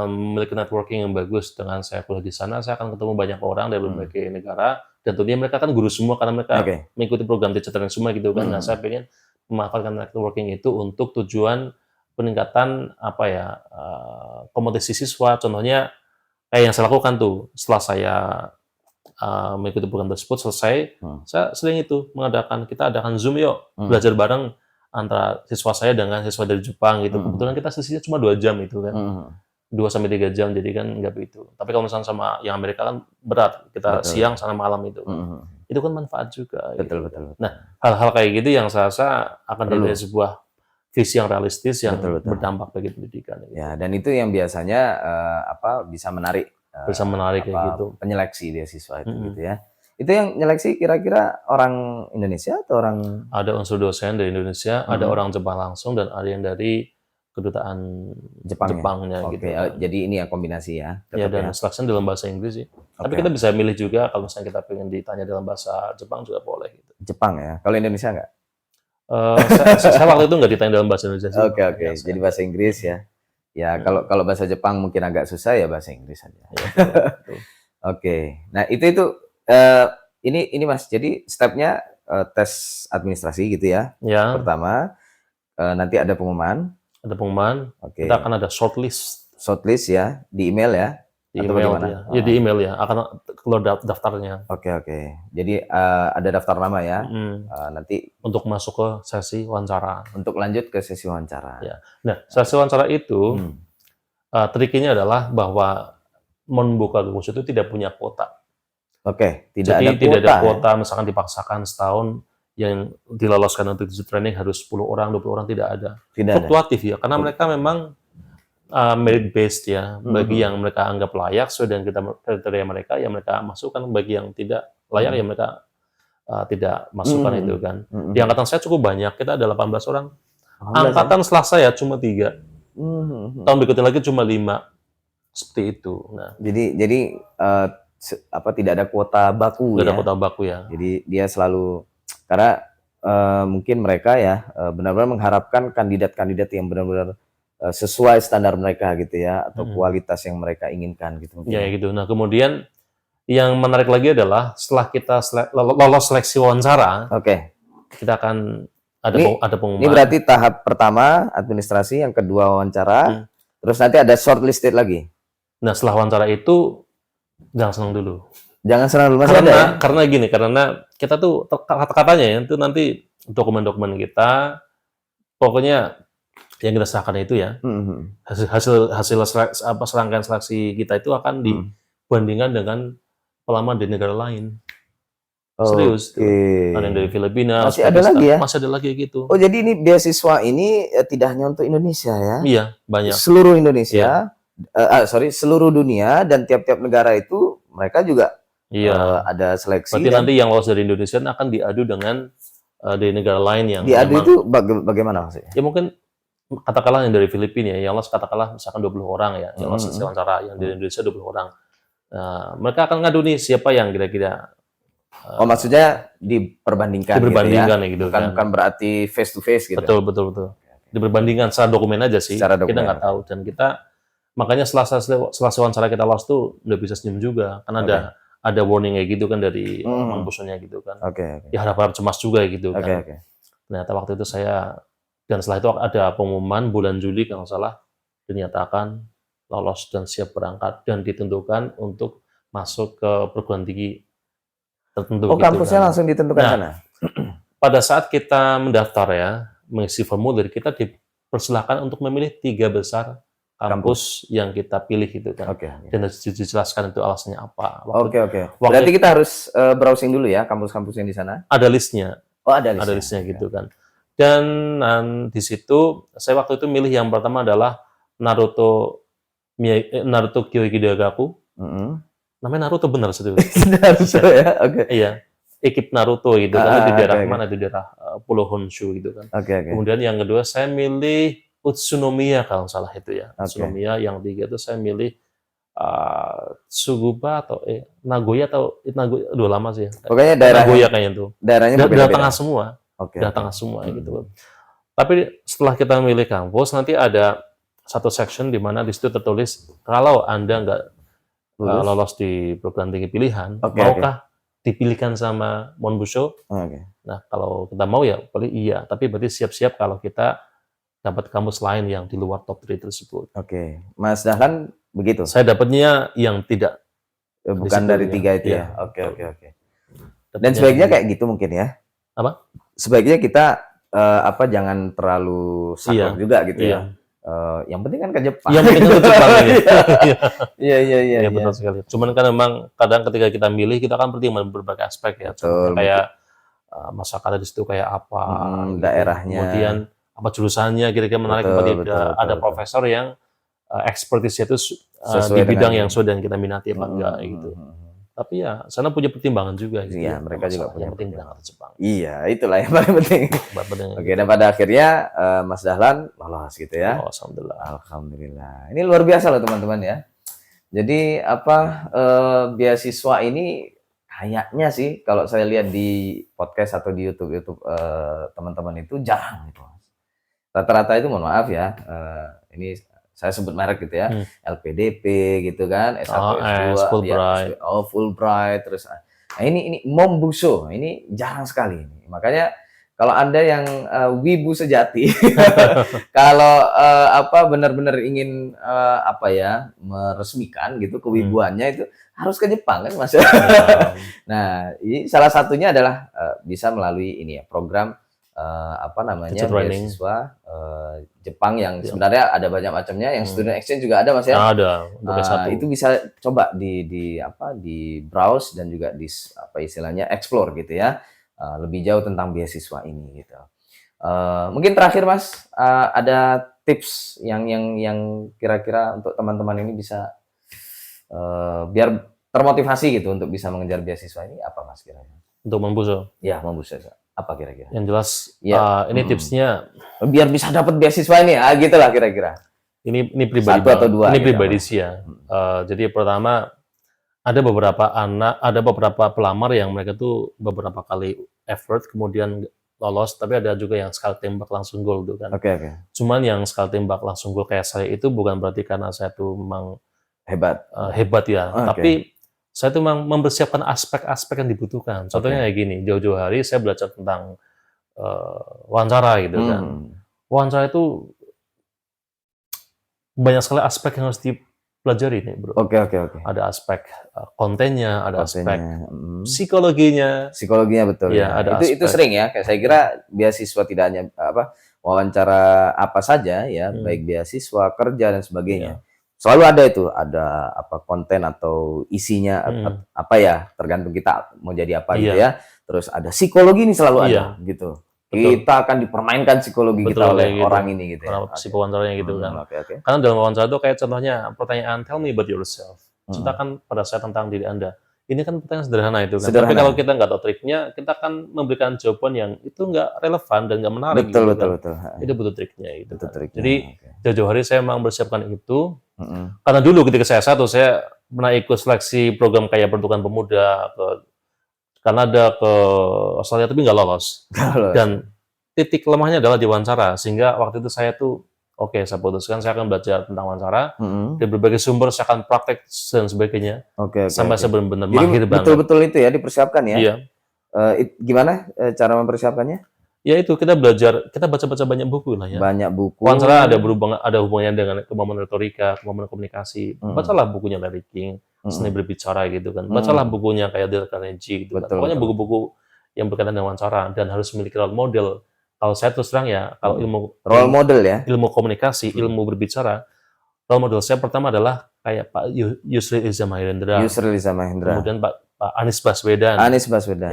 memiliki networking yang bagus. Dengan saya kuliah di sana, saya akan ketemu banyak orang dari berbagai negara, dan tentunya mereka kan guru semua karena mereka mengikuti program teacher training semua gitu kan. Nah, saya pengen memanfaatkan networking itu untuk tujuan peningkatan kompetensi siswa. Contohnya kayak yang saya lakukan tuh setelah saya mengikuti program tersebut selesai, saya sering itu kita adakan Zoom yuk, belajar bareng antara siswa saya dengan siswa dari Jepang gitu. Kebetulan kita sesinya cuma 2 jam itu kan. 2-3 jam, jadi kan nggak begitu. Tapi kalau misalnya sama yang Amerika kan berat, kita siang sana malam itu. Itu kan manfaat juga. Betul. Nah, hal-hal kayak gitu yang saya rasa akan dari sebuah visi yang realistis yang berdampak bagi pendidikan. Ya, dan itu yang biasanya bisa menarik kayak gitu. Penyeleksi beasiswa itu gitu ya. Itu yang nyeleksi kira-kira orang Indonesia atau orang? Ada unsur dosen dari Indonesia, ada orang Jepang langsung, dan ada yang dari kedutaan Jepangnya gitu. Jadi ini ya kombinasi ya. Ya, dan seleksi dalam bahasa Inggris sih. Tapi kita bisa milih juga kalau misalnya kita pengen ditanya dalam bahasa Jepang juga boleh gitu. Jepang ya. Kalau Indonesia nggak? Saya waktu itu nggak ditanya dalam bahasa Indonesia sih. Oke. Jadi bahasa Inggris ya. Ya, kalau bahasa Jepang mungkin agak susah ya bahasa Inggris aja. Oke. Nah, itu ini Mas. Jadi stepnya tes administrasi gitu ya. Ya. Pertama nanti ada pengumuman. Oke. Kita akan ada shortlist ya di email ya. Di email ya. Ya di email ya. Akan keluar daftarnya. Oke. Jadi ada daftar nama ya. Nanti untuk masuk ke sesi wawancara. Untuk lanjut ke sesi wawancara. Ya. Nah, sesi wawancara itu triknya adalah bahwa membuka kursus itu tidak punya kuota. Oke, tidak ada kuota, misalkan dipaksakan setahun yang diloloskan untuk teacher training harus 10 orang, 20 orang, tidak ada. Fluktuatif ya, karena mereka memang merit based ya. Bagi yang mereka anggap layak sesuai dengan kriteria mereka, yang mereka masukkan. Bagi yang tidak layak, ya mereka tidak masukkan itu kan. Di angkatan saya cukup banyak, kita ada 18 orang. Angkatan setelah saya cuma 3. Tahun berikutnya lagi cuma 5. Seperti itu. Nah, jadi tidak ada kuota baku. Tidak ada kuota baku ya. Jadi dia selalu, karena mungkin mereka ya benar-benar mengharapkan kandidat-kandidat yang benar-benar sesuai standar mereka gitu ya, atau kualitas yang mereka inginkan gitu. Ya gitu. Nah, kemudian yang menarik lagi adalah setelah kita lolos seleksi wawancara, kita akan ada pengumuman. Ini berarti tahap pertama administrasi, yang kedua wawancara, terus nanti ada shortlisted lagi. Nah, setelah wawancara itu jangan senang dulu. Karena kita tuh kata-katanya ya, itu nanti dokumen-dokumen kita, pokoknya yang kita serahkan itu ya, hasil serangkaian seleksi kita itu akan dibandingkan dengan pelamar di negara lain. Serius. Ada yang dari Filipina. Masih ada lagi ya? Masih ada lagi gitu. Oh, jadi ini beasiswa ini tidak hanya untuk Indonesia ya? Iya, banyak. Seluruh Indonesia. Seluruh dunia, dan tiap-tiap negara itu mereka juga ada seleksi. Berarti nanti yang lolos dari Indonesia akan diadu dengan dari negara lain yang diadu itu bagaimana maksudnya? Ya mungkin katakanlah yang dari Filipina yang lolos katakanlah misalkan 20 orang ya, yang lolos wawancara, yang dari Indonesia 20 orang. Mereka akan ngadu nih siapa yang kira-kira. Maksudnya diperbandingkan gitu ya? Bukan berarti face to face gitu. Betul. Diperbandingkan secara dokumen aja sih. Kita nggak tahu, dan kita makanya setelah wawancara kita lolos tuh udah bisa senyum juga, karena ada warning kayak gitu kan dari kampusnya gitu kan. Ya harap-harap cemas juga gitu kan. Ternyata waktu itu dan setelah itu ada pengumuman bulan Juli kalau nggak salah, dinyatakan lolos dan siap berangkat dan ditentukan untuk masuk ke perguruan tinggi tertentu. Kampusnya kan langsung ditentukan sana. Pada saat kita mendaftar ya, mengisi formulir, kita dipersilakan untuk memilih 3 besar kampus yang kita pilih gitu kan. Dan dijelaskan itu alasannya apa. Berarti kita harus browsing dulu ya kampus-kampus yang di sana. Ada listnya. Ada listnya gitu kan. Dan di situ saya waktu itu milih yang pertama adalah Naruto Kyoiki Dagaku. Namanya Naruto benar sih itu. Naruto ya. Iya. Ekip Naruto gitu kan, di daerah mana, di daerah Pulau Honshu gitu kan. Kemudian yang kedua saya milih Utsunomiya kalau salah itu ya. Utsunomiya. Yang 3 itu saya milih Tsukuba atau Nagoya udah lama sih ya. Pokoknya daerah Nagoya kayaknya tuh. Daerahnya udah tengah semua. Udah tengah semua gitu. Tapi setelah kita milih kampus nanti ada satu section di mana di situ tertulis kalau Anda nggak Lulus. lolos di program tinggi pilihan, Oke, maukah dipilihkan sama Monbusho? Oke. Nah, kalau kita mau ya paling iya, tapi berarti siap-siap kalau kita dapat kampus lain yang di luar top 3 tersebut. Oke. Mas Dahlan begitu? Saya dapatnya yang tidak Bukan situ, dari ya. 3 itu Iya, ya? Oke, betul. oke, oke. Dan Dapatnya sebaiknya yang kayak gitu mungkin ya? apa? Sebaiknya kita jangan terlalu saklek Iya, juga gitu iya. ya. Yang penting kan ke Jepang. Yang penting kan ke Jepang ini. Iya, iya, iya. Iya, betul sekali. Cuman kan memang kadang ketika kita milih, kita kan pertimbangkan berbagai aspek ya. Contohnya Betul, kayak masyarakat di situ kayak apa, gitu. daerahnya. Kemudian apa jurusannya kira-kira menarik apa Betul, tidak. betul, Ada betul. profesor yang expertise-nya itu Sesuai di bidang dengan- yang sudah kita minati apa enggak gitu. Tapi ya sana punya pertimbangan juga gitu. Iya, ya. mereka juga Masalah. punya Yang penting pertimbangan. berangkat ke Jepang. Iya, itulah yang paling penting. Oke, dan pada akhirnya Mas Dahlan lolos gitu ya. Oh, alhamdulillah. Alhamdulillah. Ini luar biasa loh teman-teman ya. Jadi beasiswa ini kayaknya sih kalau saya lihat di podcast atau di YouTube teman-teman itu jarang gitu. Rata-rata itu mohon maaf ya, ini saya sebut merek gitu ya, LPDP gitu kan, S1, S2, Fulbright. ya, Fulbright, terus ini Monbusho, ini jarang sekali ini. Makanya kalau Anda yang wibu sejati, kalau benar-benar ingin meresmikan gitu kewibuannya itu harus ke Jepang kan Mas. Nah, ini salah satunya adalah bisa melalui ini ya program beasiswa Jepang yang sebenarnya ada banyak macamnya, yang student exchange juga ada Mas ya. Ada, untuk S1. Itu bisa coba di browse dan juga di istilahnya explore gitu ya. Lebih jauh tentang beasiswa ini gitu. Mungkin terakhir Mas, ada tips yang kira-kira untuk teman-teman ini bisa biar termotivasi gitu untuk bisa mengejar beasiswa ini apa Mas kira-kira? Untuk Monbusho. Ya, Monbusho. Apa kira-kira? Yang jelas ini tipsnya biar bisa dapat beasiswa ini, gitulah kira-kira. Ini pribadi Satu atau dua. Ini gitu, pribadi sih ya. Jadi pertama ada beberapa pelamar yang mereka tuh beberapa kali effort kemudian lolos, tapi ada juga yang sekali tembak langsung gol tuh kan. Oke. Cuman yang sekali tembak langsung gol kayak saya itu bukan berarti karena saya tuh memang hebat ya, tapi saya tuh memang mempersiapkan aspek-aspek yang dibutuhkan. Contohnya kayak gini, jauh-jauh hari saya belajar tentang wawancara gitu kan. Wawancara itu banyak sekali aspek yang harus dipelajari nih bro. Oke. Ada aspek kontennya, ada aspek psikologinya. Psikologinya betul. Ya, ada itu sering ya. Kayak saya kira beasiswa tidak hanya wawancara apa saja ya, baik beasiswa, kerja dan sebagainya. Selalu ada itu, ada konten atau isinya tergantung kita mau jadi apa gitu ya. Terus ada psikologi ini selalu ada gitu. Betul. Kita akan dipermainkan psikologi kita oleh orang ini gitu ya. Si pewawancaranya gitu kan. Okay. Karena dalam wawancara itu kayak contohnya pertanyaan tell me about yourself. Ceritakan pada saya tentang diri Anda. Ini kan pertanyaan sederhana itu kan. Tapi kalau kita nggak tahu triknya, kita akan memberikan jawaban yang itu nggak relevan dan nggak menarik. Betul. Itu butuh triknya itu. Triknya. Jadi jauh-jauh hari saya memang bersiapkan itu. Karena dulu ketika saya pernah ikut seleksi program kayak Pertukaran Pemuda ke Kanada, ke Australia, tapi nggak lolos. Dan titik lemahnya adalah di wawancara. Sehingga waktu itu saya saya putuskan saya akan belajar tentang wawancara. Dari berbagai sumber saya akan praktek dan sebagainya. Sampai saya benar-benar mahir banget. Betul-betul itu ya dipersiapkan ya? Iya. Gimana cara mempersiapkannya? Ya itu, kita belajar, kita baca-baca banyak buku lah ya. Banyak buku. Wawancara ada hubungannya dengan kemampuan retorika, kemampuan komunikasi. Bacalah bukunya Larry King, Seni Berbicara gitu kan. Bacalah bukunya kayak Dale Carnegie gitu kan. Pokoknya buku-buku yang berkaitan dengan wawancara dan harus memiliki role model. Kalau saya terus terang ya, kalau role model ya, ilmu komunikasi, ilmu berbicara, role model saya pertama adalah kayak Pak Yusril Iza Mahendra. Kemudian Pak Anies Baswedan.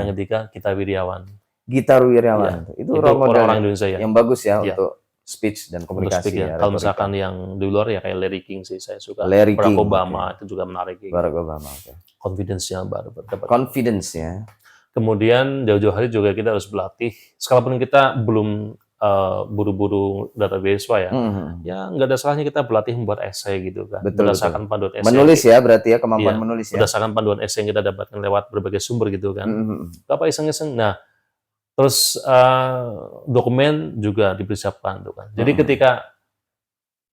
Yang ketiga Gita Wirjawan. Gita Wirjawan. Ya, itu role model orang Indonesia ya. Yang bagus ya untuk speech dan komunikasi. Ya. Kalau misalkan yang di luar ya kayak Larry King sih saya suka. Larry Barack King, Obama itu juga menarik. Barack Obama. Confidence-nya baru dapat. Confidence ya. Kemudian jauh-jauh hari juga kita harus berlatih. Sekalipun kita belum buru-buru data beasiswa ya, ya nggak ada salahnya kita berlatih membuat esai gitu kan. Berdasarkan panduan esai. Menulis ya berarti ya, kemampuan menulis ya. Berdasarkan panduan esai yang kita dapatkan lewat berbagai sumber gitu kan. Apa iseng-iseng. Nah, terus dokumen juga dipersiapkan tuh kan. Jadi ketika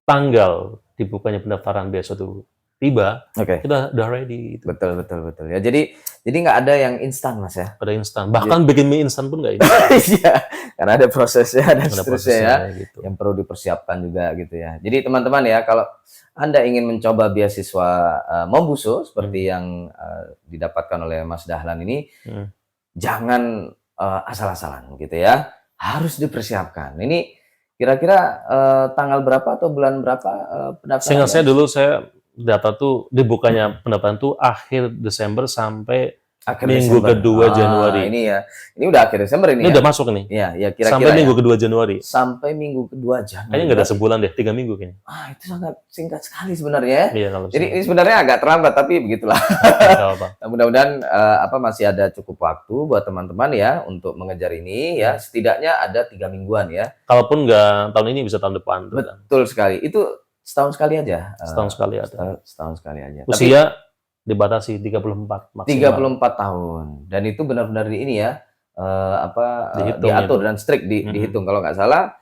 tanggal dibukanya pendaftaran beasiswa itu tiba, Oke. kita udah ready. Gitu. Betul. Ya, jadi nggak ada yang instan, Mas ya. Ada instan. Bahkan bikin mie instan pun nggak instan. Iya, karena ada prosesnya dan Ada seterusnya ya, prosesnya gitu. yang perlu dipersiapkan juga gitu ya. Jadi teman-teman ya, kalau Anda ingin mencoba beasiswa Mombuso seperti yang didapatkan oleh Mas Dahlan ini, jangan asal-asalan gitu ya. Harus dipersiapkan. Ini kira-kira tanggal berapa atau bulan berapa pendaftaran? Seingat saya dulu data tuh dibukanya pendaftaran tuh akhir Desember sampai Akhir minggu Desember. kedua Januari. Ini ya, ini udah akhir Desember ini. Ini udah masuk nih. Ya kira-kira sampai ya. minggu kedua Januari. Sampai minggu kedua Januari. Kayaknya nggak ada sebulan deh, 3 minggu kayaknya. Itu sangat singkat sekali sebenarnya. Iya, kalau Jadi ini sebenarnya agak terlambat, tapi begitulah. apa. Mudah-mudahan masih ada cukup waktu buat teman-teman ya untuk mengejar ini ya. Setidaknya ada 3 mingguan ya. Kalaupun nggak tahun ini bisa tahun depan. Betul sekali. Itu setahun sekali aja. Setahun sekali ada. Setahun sekali aja. Usia dibatasi 34 maksimal. 34 tahun. Dan itu benar-benar di ini ya, diatur dan strict dihitung. Kalau nggak salah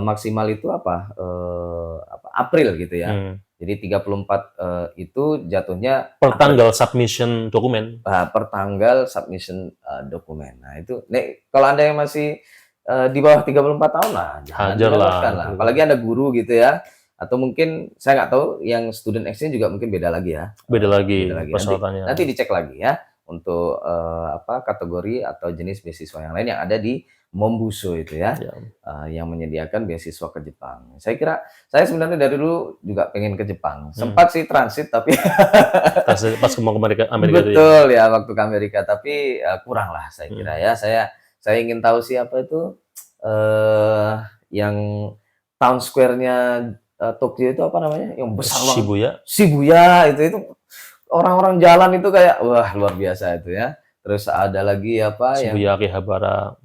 maksimal itu April gitu ya. Jadi 34 itu jatuhnya per tanggal submission dokumen. Per tanggal submission dokumen. Nah itu, kalau Anda yang masih di bawah 34 tahun lah, jangan dilewatkan lah. Apalagi Anda guru gitu ya. Atau mungkin saya nggak tahu yang student exchange juga mungkin beda lagi ya. Beda lagi persyaratannya. Nanti dicek lagi ya untuk kategori atau jenis beasiswa yang lain yang ada di Mombuso itu ya. Yang menyediakan beasiswa ke Jepang. Saya sebenarnya dari dulu juga pengen ke Jepang. Sempat sih transit tapi pas mau ke Amerika betul ya waktu ke Amerika, tapi kurang lah saya kira ya. Saya ingin tahu siapa itu yang town square-nya Tokyo itu apa namanya? Yang besar banget. Shibuya itu orang-orang jalan itu kayak wah luar biasa itu ya. Terus ada lagi Shibuya Akihabara.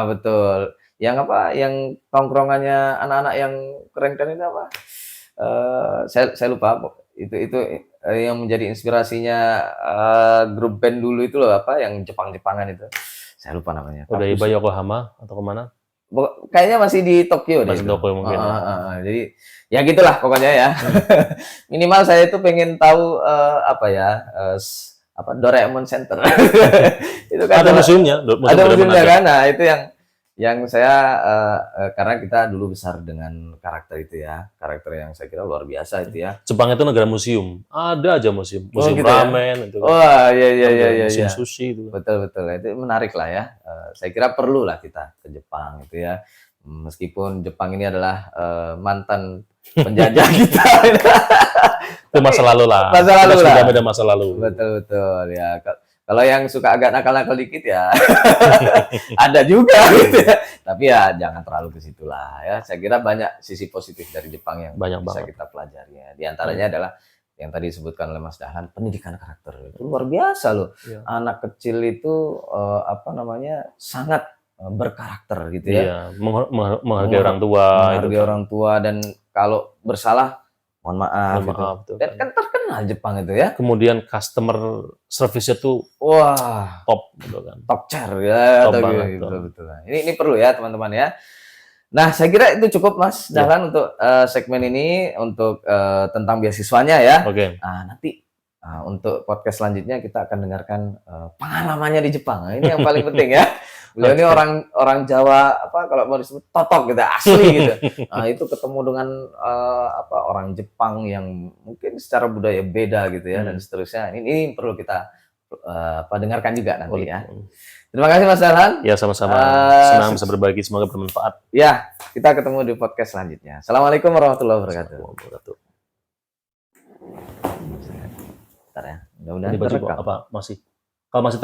Betul. Yang tongkrongannya anak-anak yang keren-keren itu apa? Saya lupa. Itu yang menjadi inspirasinya grup band dulu itu loh, yang Jepang-Jepangan itu. Saya lupa namanya. Odaiba Yokohama atau kemana? Kayaknya masih di Tokyo deh. Masih di Tokyo mungkin. Jadi ya gitulah pokoknya ya. Minimal saya itu pengen tahu Doraemon Center. Itu kan ada museumnya. Ada museumnya kan. Nah itu yang saya karena kita dulu besar dengan karakter itu ya, karakter yang saya kira luar biasa itu ya. Jepang itu negara museum, ada aja museum gitu ramen ya? itu. Iya. Museum sushi itu. Betul itu menarik lah ya. Saya kira perlu lah kita ke Jepang itu ya, meskipun Jepang ini adalah mantan penjajah kita. Itu masa lalu lah. Sudah beda masa lalu. Betul ya. Kalau yang suka agak nakal-nakal dikit ya ada juga gitu ya. Tapi ya jangan terlalu ke situ lah ya. Saya kira banyak sisi positif dari Jepang yang bisa kita pelajari ya. Di antaranya adalah yang tadi disebutkan oleh Mas Dahlan, pendidikan karakter. Itu luar biasa loh. Anak kecil itu sangat berkarakter gitu ya. Menghargai orang tua. Menghargai orang tua, dan kalau bersalah mohon maaf gitu. Dan kan terkenal Jepang itu ya. Kemudian customer service-nya tuh top gitu kan. Top chair ya. Top banget, betul. Ini perlu ya teman-teman ya. Nah, saya kira itu cukup Mas Dahlan untuk segmen ini untuk tentang beasiswanya ya. Oke. Nanti untuk podcast selanjutnya kita akan dengarkan pengalamannya di Jepang. Ini yang paling penting ya. Beliau ini orang Jawa, kalau mau disebut totok gitu, asli gitu. Itu ketemu dengan orang Jepang yang mungkin secara budaya beda gitu ya, dan seterusnya. Ini perlu kita dengarkan juga nanti ya. Terima kasih Mas Dahlan. Ya, sama-sama. Senang bisa berbagi, semoga bermanfaat. Ya, kita ketemu di podcast selanjutnya. Assalamualaikum warahmatullahi wabarakatuh. Bentar ya, mudah-mudahan masih. Kalau masih